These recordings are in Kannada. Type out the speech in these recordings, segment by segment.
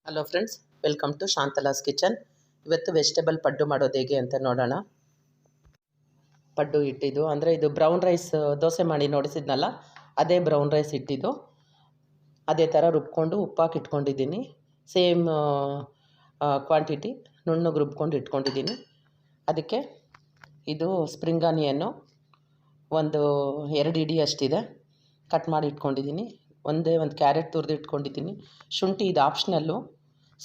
Hello friends, welcome to Shantala's kitchen. ಇವತ್ತು ವೆಜಿಟೇಬಲ್ ಪಡ್ಡು ಮಾಡೋದು ಹೇಗೆ ಅಂತ ನೋಡೋಣ. ಪಡ್ಡು ಹಿಟ್ಟಿದ್ದು ಅಂದರೆ ಇದು ಬ್ರೌನ್ ರೈಸ್ ದೋಸೆ ಮಾಡಿ ನೋಡಿಸಿದ್ನಲ್ಲ, ಅದೇ ಬ್ರೌನ್ ರೈಸ್ ಹಿಟ್ಟಿದ್ದು. ಅದೇ ಥರ ರುಬ್ಕೊಂಡು ಉಪ್ಪಾಕಿ ಇಟ್ಕೊಂಡಿದ್ದೀನಿ. ಸೇಮ್ ಕ್ವಾಂಟಿಟಿ ನುಣ್ಣಗೆ ರುಬ್ಕೊಂಡು ಇಟ್ಕೊಂಡಿದ್ದೀನಿ. ಅದಕ್ಕೆ ಇದು ಸ್ಪ್ರಿಂಗ್ ಆನಿಯನ್ನು ಒಂದು 2 ಇಡಿ ಅಷ್ಟಿದೆ, ಕಟ್ ಮಾಡಿ ಇಟ್ಕೊಂಡಿದ್ದೀನಿ. ಒಂದು ಕ್ಯಾರೆಟ್ ತುರಿದು ಇಟ್ಕೊಂಡಿದ್ದೀನಿ. ಶುಂಠಿ ಇದು ಆಪ್ಷನಲ್ಲು,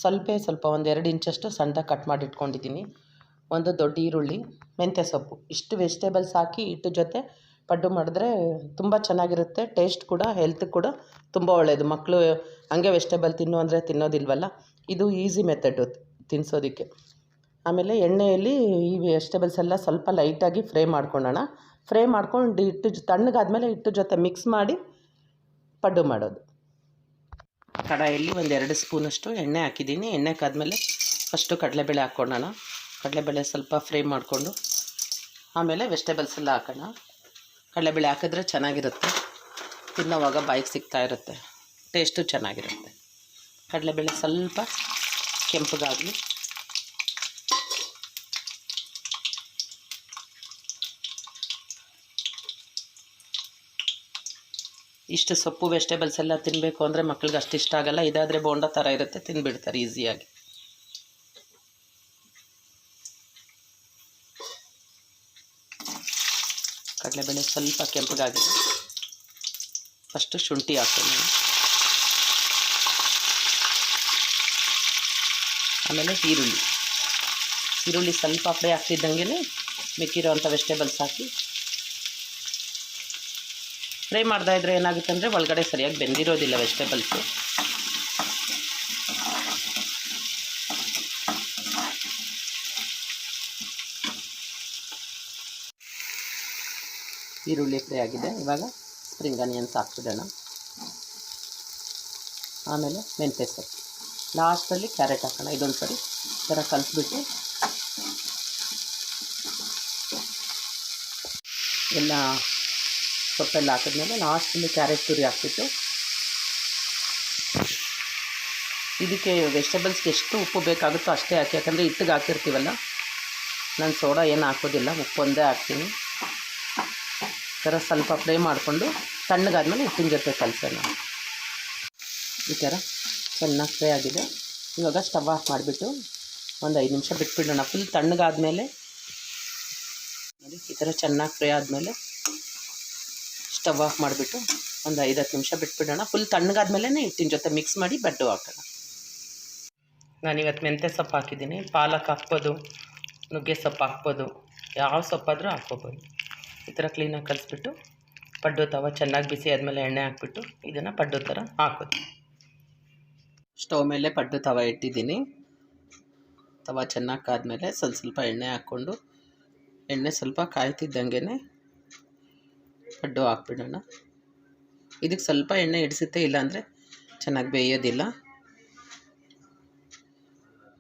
ಸ್ವಲ್ಪ ಒಂದು 2 ಇಂಚಷ್ಟು ಸಣ್ಣದಾಗಿ ಕಟ್ ಮಾಡಿ ಇಟ್ಕೊಂಡಿದ್ದೀನಿ. ಒಂದು ದೊಡ್ಡ ಈರುಳ್ಳಿ, ಮೆಂತ್ಯ ಸೊಪ್ಪು, ಇಷ್ಟು ವೆಜಿಟೇಬಲ್ಸ್ ಹಾಕಿ ಹಿಟ್ಟು ಜೊತೆ ಪಡ್ಡು ಮಾಡಿದ್ರೆ ತುಂಬ ಚೆನ್ನಾಗಿರುತ್ತೆ. ಟೇಸ್ಟ್ ಕೂಡ, ಹೆಲ್ತ್ ಕೂಡ ತುಂಬ ಒಳ್ಳೆಯದು. ಮಕ್ಕಳು ಹಂಗೆ ವೆಜಿಟೇಬಲ್ ತಿನ್ನು ಅಂದರೆ ತಿನ್ನೋದಿಲ್ವಲ್ಲ, ಇದು ಈಸಿ ಮೆಥಡು ತಿನ್ನಿಸೋದಕ್ಕೆ. ಆಮೇಲೆ ಎಣ್ಣೆಯಲ್ಲಿ ಈ ವೆಜಿಟೇಬಲ್ಸ್ ಎಲ್ಲ ಸ್ವಲ್ಪ ಲೈಟಾಗಿ ಫ್ರೈ ಮಾಡ್ಕೊಳ್ಳೋಣ. ಫ್ರೈ ಮಾಡ್ಕೊಂಡು ಹಿಟ್ಟು ತಣ್ಣಗಾದ್ಮೇಲೆ ಹಿಟ್ಟು ಜೊತೆ ಮಿಕ್ಸ್ ಮಾಡಿ ಪಡ್ಡು ಮಾಡೋದು. ಕಡಾಯಲ್ಲಿ ಒಂದು 2 ಸ್ಪೂನಷ್ಟು ಎಣ್ಣೆ ಹಾಕಿದ್ದೀನಿ. ಎಣ್ಣೆ ಕಾದ್ಮೇಲೆ ಫಸ್ಟು ಕಡಲೆಬೇಳೆ ಹಾಕ್ಕೊಳ್ಳೋಣ. ಕಡಲೆಬೇಳೆ ಸ್ವಲ್ಪ ಫ್ರೈ ಮಾಡಿಕೊಂಡು ಆಮೇಲೆ ವೆಜಿಟೇಬಲ್ಸ್ ಎಲ್ಲ ಹಾಕೋಣ. ಕಡಲೆಬೇಳೆ ಹಾಕಿದ್ರೆ ಚೆನ್ನಾಗಿರುತ್ತೆ, ತಿನ್ನೋವಾಗ ಬಾಯಿಗೆ ಸಿಗ್ತಾ ಇರುತ್ತೆ, ಟೇಸ್ಟು ಚೆನ್ನಾಗಿರುತ್ತೆ. ಕಡಲೆಬೇಳೆ ಸ್ವಲ್ಪ ಕೆಂಪಗಾಗಲಿ. ಇಷ್ಟು ಸೊಪ್ಪು ವೆಜಿಟೇಬಲ್ಸ್ ಎಲ್ಲ ತಿನ್ನಬೇಕು ಅಂದರೆ ಮಕ್ಳಿಗೆ ಅಷ್ಟು ಇಷ್ಟ ಆಗೋಲ್ಲ. ಇದಾದರೆ ಬೋಂಡ ಥರ ಇರುತ್ತೆ, ತಿಂದುಬಿಡ್ತಾರೆ ಈಸಿಯಾಗಿ. ಕಡಲೆಬೇಳೆ ಸ್ವಲ್ಪ ಕೆಂಪಗಾಗಿದೆ. ಫಸ್ಟು ಶುಂಠಿ ಹಾಕ್ತೀನಿ, ಆಮೇಲೆ ಈರುಳ್ಳಿ ಸ್ವಲ್ಪ ಫ್ರೈ ಆಗ್ತಿದ್ದಂಗೆ ಮಿಕ್ಕಿರೋ ಅಂಥ ವೆಜಿಟೇಬಲ್ಸ್ ಹಾಕಿ ಫ್ರೈ ಮಾಡ್ತಾ ಇದ್ದರೆ ಏನಾಗುತ್ತೆ ಅಂದರೆ ಒಳಗಡೆ ಸರಿಯಾಗಿ ಬೆಂದಿರೋದಿಲ್ಲ ವೆಜಿಟೇಬಲ್ಸು. ಈರುಳ್ಳಿ ಫ್ರೈ ಆಗಿದೆ. ಇವಾಗ ಸ್ಪ್ರಿಂಗ್ ಆನಿಯನ್ಸ್ ಹಾಕ್ಬಿಡೋಣ. ಆಮೇಲೆ ಮೆಂತ್ಯ ಸೊಪ್ಪು, ಲಾಸ್ಟಲ್ಲಿ ಕ್ಯಾರೆಟ್ ಹಾಕೋಣ. ಇದೊಂದು ಸರಿ ಈ ಥರ ಕಲಿಸ್ಬಿಟ್ಟು ಎಲ್ಲ ಸೊಪ್ಪೆಲ್ಲ ಹಾಕಿದ್ಮೇಲೆ ಲಾಸ್ಟಲ್ಲಿ ಕ್ಯಾರೆಟ್ ತುರಿ ಹಾಕ್ಬಿಟ್ಟು ಇದಕ್ಕೆ ವೆಜಿಟೇಬಲ್ಸ್ಗೆ ಎಷ್ಟು ಉಪ್ಪು ಬೇಕಾಗುತ್ತೋ ಅಷ್ಟೇ ಹಾಕಿ. ಯಾಕಂದರೆ ಹಿಟ್ಟಿಗೆ ಹಾಕಿರ್ತೀವಲ್ಲ, ನಾನು ಸೋಡಾ ಏನು ಹಾಕೋದಿಲ್ಲ, ಉಪ್ಪು ಒಂದೇ ಹಾಕ್ತೀನಿ. ಈ ಥರ ಸ್ವಲ್ಪ ಫ್ರೈ ಮಾಡಿಕೊಂಡು ತಣ್ಣಗಾದ್ಮೇಲೆ ಹಿಟ್ಟಿನ ಜೊತೆ ಕಲಸೋಣ. ಈ ಥರ ಚೆನ್ನಾಗಿ ಫ್ರೈ ಆಗಿದೆ. ಇವಾಗ ಸ್ಟವ್ ಆಫ್ ಮಾಡಿಬಿಟ್ಟು ಒಂದು 5 ನಿಮಿಷ ಬಿಟ್ಬಿಡೋಣ. ಫುಲ್ ತಣ್ಣಗಾದ್ಮೇಲೆ ನೋಡಿ, ಈ ಥರ ಚೆನ್ನಾಗಿ ಫ್ರೈ ಆದಮೇಲೆ ಸ್ಟವ್ ಆಫ್ ಮಾಡಿಬಿಟ್ಟು ಒಂದು 5-10 ನಿಮಿಷ ಬಿಟ್ಬಿಡೋಣ. ಫುಲ್ ತಣ್ಣಗಾದ್ಮೇಲೆ ಹಿಟ್ಟಿನ ಜೊತೆ ಮಿಕ್ಸ್ ಮಾಡಿ ಪಡ್ಡು ಹಾಕೋಣ. ನಾನಿವತ್ತು ಮೆಂತ್ಯ ಸೊಪ್ಪು ಹಾಕಿದ್ದೀನಿ. ಪಾಲಕ್ ಹಾಕ್ಬೋದು, ನುಗ್ಗೆ ಸೊಪ್ಪು ಹಾಕ್ಬೋದು, ಯಾವ ಸೊಪ್ಪಾದರೂ ಹಾಕ್ಕೋಬೋದು. ಈ ಥರ ಕ್ಲೀನಾಗಿ ಕಲಿಸ್ಬಿಟ್ಟು ಪಡ್ಡು ತವ ಚೆನ್ನಾಗಿ ಬಿಸಿ ಆದಮೇಲೆ ಎಣ್ಣೆ ಹಾಕ್ಬಿಟ್ಟು ಇದನ್ನು ಪಡ್ಡು ಥರ ಹಾಕೋದು. ಸ್ಟವ್ ಮೇಲೆ ಪಡ್ಡು ತವ ಇಟ್ಟಿದ್ದೀನಿ. ತವ ಚೆನ್ನಾಗಿ ಕಾದ್ಮೇಲೆ ಸ್ವಲ್ಪ ಎಣ್ಣೆ ಹಾಕ್ಕೊಂಡು, ಎಣ್ಣೆ ಸ್ವಲ್ಪ ಕಾಯ್ತಿದ್ದಂಗೆ ಪಡ್ಡು ಹಾಕ್ಬಿಡೋಣ. ಇದಕ್ಕೆ ಸ್ವಲ್ಪ ಎಣ್ಣೆ ಹಿಡಿಸುತ್ತೆ, ಇಲ್ಲಾಂದರೆ ಚೆನ್ನಾಗಿ ಬೇಯೋದಿಲ್ಲ.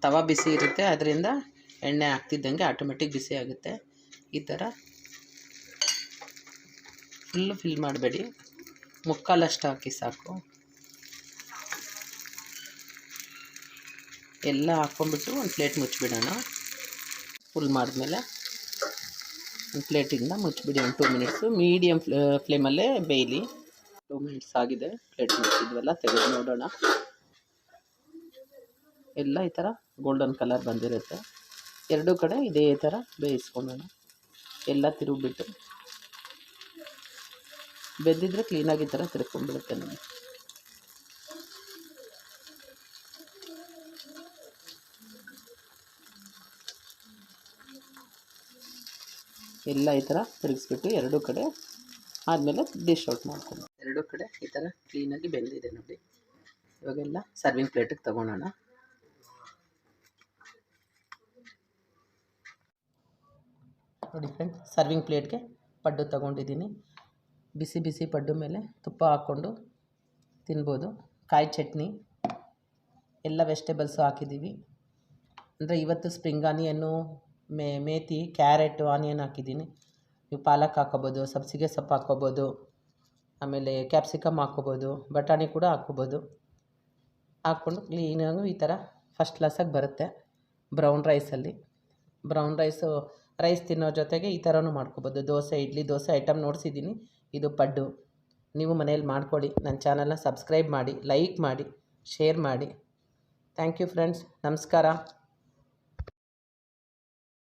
ತವ ಬಿಸಿ ಇರುತ್ತೆ, ಅದರಿಂದ ಎಣ್ಣೆ ಹಾಕ್ತಿದ್ದಂಗೆ ಆಟೋಮೆಟಿಕ್ ಬಿಸಿ ಆಗುತ್ತೆ. ಈ ಥರ ಫುಲ್ಲು ಫಿಲ್ ಮಾಡಬೇಡಿ, ಮುಕ್ಕಾಲಷ್ಟು ಹಾಕಿ ಸಾಕು. ಎಲ್ಲ ಹಾಕ್ಕೊಂಬಿಟ್ಟು ಒಂದು ಪ್ಲೇಟ್ ಮುಚ್ಚಿಬಿಡೋಣ. ಫುಲ್ ಮಾಡಿದ್ಮೇಲೆ ಒಂದು ಪ್ಲೇಟಿಂದ ಮುಚ್ಚಿಬಿಡಿ. ಒಂದು 2 ಮಿನಿಟ್ಸು ಮೀಡಿಯಮ್ ಫ್ಲೇಮಲ್ಲೇ ಬೇಯಲಿ. 2 ಮಿನಿಟ್ಸ್ ಆಗಿದೆ, ಪ್ಲೇಟ್ ಮುಚ್ಚಿದ್ವಲ್ಲ, ತೆಗೆದು ನೋಡೋಣ. ಎಲ್ಲ ಈ ಥರ ಗೋಲ್ಡನ್ ಕಲರ್ ಬಂದಿರುತ್ತೆ. ಎರಡೂ ಕಡೆ ಇದೇ ಥರ ಬೇಯಿಸ್ಕೊಳ್ಳೋಣ. ಎಲ್ಲ ತಿರುಗಿಬಿಟ್ಟು ಬೆಂದಿದ್ರೆ ಕ್ಲೀನಾಗಿ ಈ ಥರ ತಿರ್ಕೊಂಡ್ಬಿಡುತ್ತೆ ನೋಡಿ. ಎಲ್ಲ ಈ ಥರ ತಿರುಗಿಸ್ಬಿಟ್ಟು ಎರಡೂ ಕಡೆ ಆದಮೇಲೆ ಡಿಶ್ ಔಟ್ ಮಾಡ್ಕೊಂಡು, ಎರಡೂ ಕಡೆ ಈ ಥರ ಕ್ಲೀನಾಗಿ ಬೆಂದಿದೆ ನೋಡಿ. ಇವಾಗೆಲ್ಲ ಸರ್ವಿಂಗ್ ಪ್ಲೇಟಿಗೆ ತೊಗೊಳೋಣ. ನೋಡಿ ಫ್ರೆಂಡ್ಸ್, ಸರ್ವಿಂಗ್ ಪ್ಲೇಟ್ಗೆ ಪಡ್ಡು ತೊಗೊಂಡಿದ್ದೀನಿ. ಬಿಸಿ ಬಿಸಿ ಪಡ್ಡು ಮೇಲೆ ತುಪ್ಪ ಹಾಕ್ಕೊಂಡು ತಿನ್ಬೋದು. ಕಾಯಿ ಚಟ್ನಿ, ಎಲ್ಲ ವೆಜಿಟೇಬಲ್ಸು ಹಾಕಿದ್ದೀವಿ. ಅಂದರೆ ಇವತ್ತು spring onion, methi, carrot, onion ಹಾಕಿದ್ದೀನಿ. ನೀವು ಪಾಲಕ್ ಹಾಕ್ಕೋಬೋದು, ಸಬ್ಸಿಗೆ ಸೊಪ್ಪು ಹಾಕ್ಕೋಬೋದು, ಆಮೇಲೆ ಕ್ಯಾಪ್ಸಿಕಮ್ ಹಾಕ್ಕೋಬೋದು, ಬಟಾಣಿ ಕೂಡ ಹಾಕ್ಕೋಬೋದು. ಹಾಕ್ಕೊಂಡು ಕ್ಲೀನಾಗಿ ಈ ಥರ ಫಸ್ಟ್ ಕ್ಲಾಸಾಗಿ ಬರುತ್ತೆ ಬ್ರೌನ್ ರೈಸಲ್ಲಿ. ಬ್ರೌನ್ ರೈಸ್ ತಿನ್ನೋ ಜೊತೆಗೆ ಈ ಥರನೂ ಮಾಡ್ಕೊಬೋದು. ದೋಸೆ, ಇಡ್ಲಿ, ದೋಸೆ ಐಟಮ್ ನೋಡಿಸಿದ್ದೀನಿ. ಇದು ಪಡ್ಡು. ನೀವು ಮನೇಲಿ ಮಾಡ್ಕೊಳ್ಳಿ. ನನ್ನ ಚಾನಲ್ನ ಸಬ್ಸ್ಕ್ರೈಬ್ ಮಾಡಿ, ಲೈಕ್ ಮಾಡಿ, ಶೇರ್ ಮಾಡಿ. Thank you friends. ನಮಸ್ಕಾರ.